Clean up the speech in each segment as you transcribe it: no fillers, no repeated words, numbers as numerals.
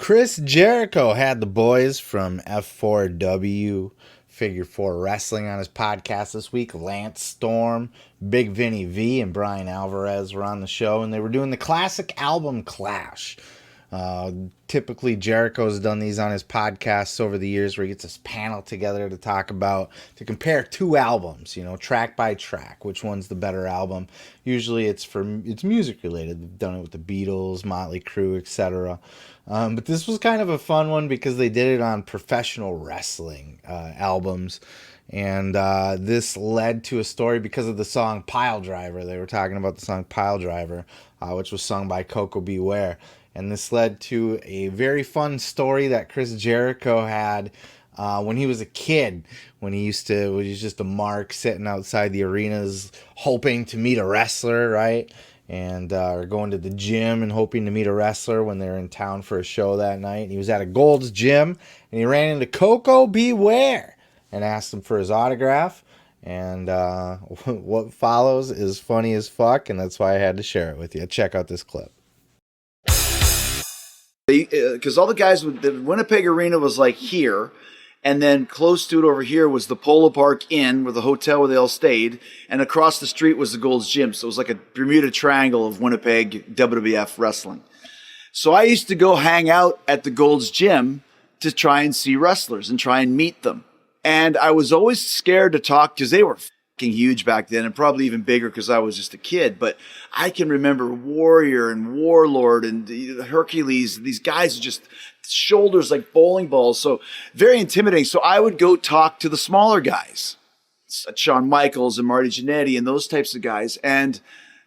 Chris Jericho had the boys from F4W Figure 4 Wrestling on his podcast this week. Lance Storm, Big Vinny V, and Brian Alvarez were on the show, and they were doing the classic album Clash. Typically, Jericho's done these on his podcasts over the years where he gets this panel together to compare two albums, track by track, which one's the better album. Usually it's music related. They've done it with the Beatles, Motley Crue, etc. But this was kind of a fun one because they did it on professional wrestling albums. And this led to a story because of the song Pile Driver. They were talking about the song Pile Driver, which was sung by Koko B Ware. And this led to a very fun story that Chris Jericho had when he was a kid, when he was just a mark sitting outside the arenas hoping to meet a wrestler, right? And or going to the gym and hoping to meet a wrestler when they're in town for a show that night. And he was at a Gold's Gym, and he ran into Koko B Ware and asked him for his autograph. And what follows is funny as fuck, and that's why I had to share it with you. Check out this clip. Because all the guys, the Winnipeg Arena was like here, and then close to it over here was the Polo Park Inn, where the hotel where they all stayed, and across the street was the Gold's Gym. So it was like a Bermuda Triangle of Winnipeg WWF wrestling. So I used to go hang out at the Gold's Gym to try and see wrestlers and try and meet them. And I was always scared to talk because they were fucking huge back then, and probably even bigger because I was just a kid. But I can remember Warrior and Warlord and Hercules. These guys are just shoulders like bowling balls. So very intimidating. So I would go talk to the smaller guys, Shawn Michaels and Marty Jannetty and those types of guys. And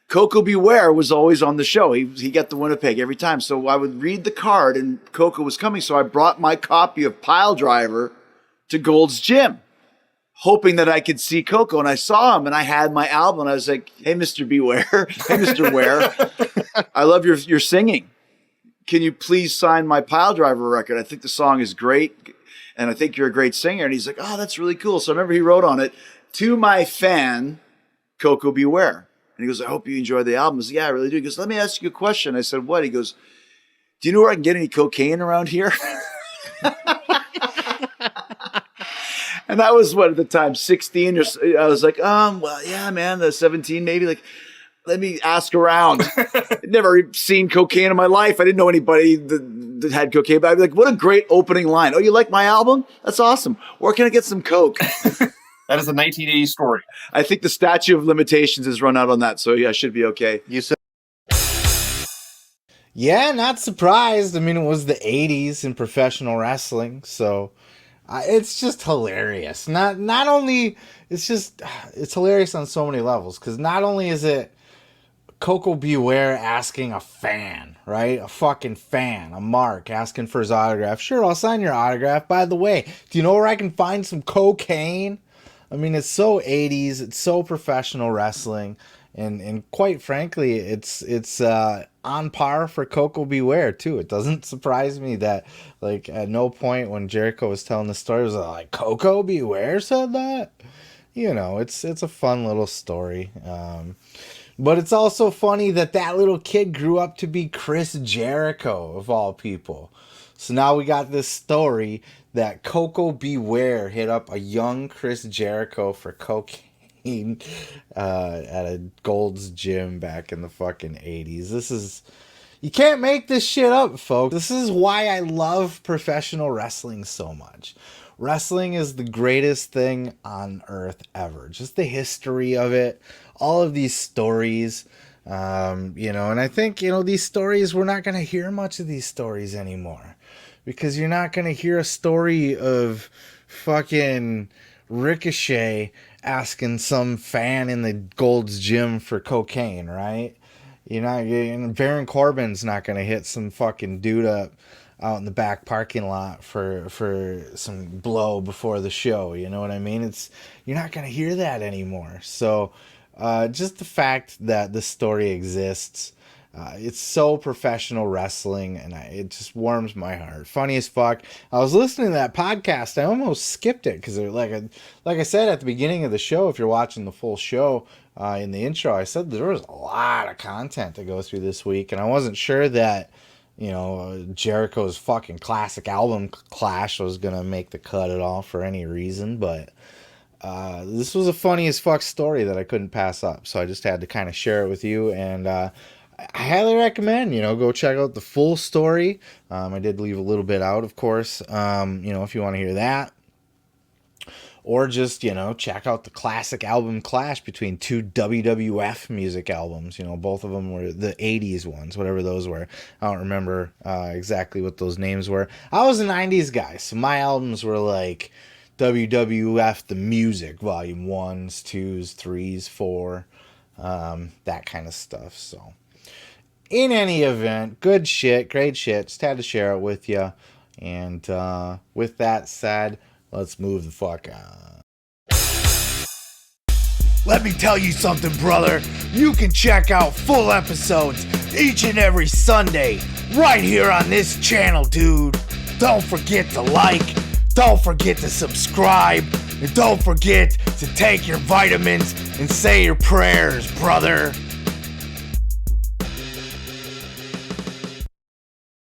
Koko B Ware was always on the show. He got the Winnipeg every time. So I would read the card, and Koko was coming. So I brought my copy of Pile Driver to Gold's Gym, hoping that I could see Koko. And I saw him, and I had my album, and I was like, hey, Mr. B Ware, hey, Mr. Ware, I love your singing. Can you please sign my Pile Driver record? I think the song is great, and I think you're a great singer. And he's like, oh, that's really cool. So I remember he wrote on it, to my fan, Koko B Ware. And he goes, I hope you enjoy the album. I said, yeah, I really do. He goes, let me ask you a question. I said, what? He goes, do you know where I can get any cocaine around here? And I was, at the time, 16 or so. I was like, well, yeah, man, 17 maybe. Like, let me ask around. I'd never seen cocaine in my life. I didn't know anybody that had cocaine. But I'd be like, what a great opening line. Oh, you like my album? That's awesome. Where can I get some coke? That is a 1980s story. I think the statute of limitations has run out on that. So, yeah, I should be okay. You said. Yeah, not surprised. I mean, it was the 80s in professional wrestling. So it's just hilarious. Not only, it's hilarious on so many levels. Because not only is it Koko B Ware asking a fan, right? A fucking fan, a mark, asking for his autograph. Sure, I'll sign your autograph. By the way, do you know where I can find some cocaine? I mean, it's so 80s. It's so professional wrestling. And quite frankly, it's on par for Koko B Ware, too. It doesn't surprise me that, like, at no point when Jericho was telling the story, was it like, Koko B Ware said that? It's a fun little story. But it's also funny that little kid grew up to be Chris Jericho, of all people. So now we got this story that Koko B Ware hit up a young Chris Jericho for cocaine at a Gold's Gym back in the fucking 80s. You can't make this shit up, folks. This is why I love professional wrestling so much. Wrestling is the greatest thing on earth ever. Just the history of it, all of these stories, and I think, these stories, we're not going to hear much of these stories anymore. Because you're not going to hear a story of fucking Ricochet asking some fan in the Gold's Gym for cocaine, right? Baron Corbin's not going to hit some fucking dude up out in the back parking lot for some blow before the show. You know what I mean? You're not going to hear that anymore. So just the fact that this story exists, it's so professional wrestling, and it just warms my heart. Funny as fuck. I was listening to that podcast. I almost skipped it because, like I said at the beginning of the show, if you're watching the full show in the intro, I said there was a lot of content to go through this week, and I wasn't sure that Jericho's fucking classic album Clash was gonna make the cut at all for any reason, but this was a funny as fuck story that I couldn't pass up, so I just had to kind of share it with you, and I highly recommend, go check out the full story. I did leave a little bit out, of course, if you want to hear that. Or just, check out the classic album Clash between two WWF music albums. Both of them were the 80s ones, whatever those were. I don't remember exactly what those names were. I was a 90s guy, so my albums were like WWF The Music, Volume 1s, 2s, 3s, 4, that kind of stuff. So, in any event, good shit, great shit. Just had to share it with you. And with that said, let's move the fuck on. Let me tell you something, brother. You can check out full episodes each and every Sunday right here on this channel, dude. Don't forget to like, don't forget to subscribe, and don't forget to take your vitamins and say your prayers, brother.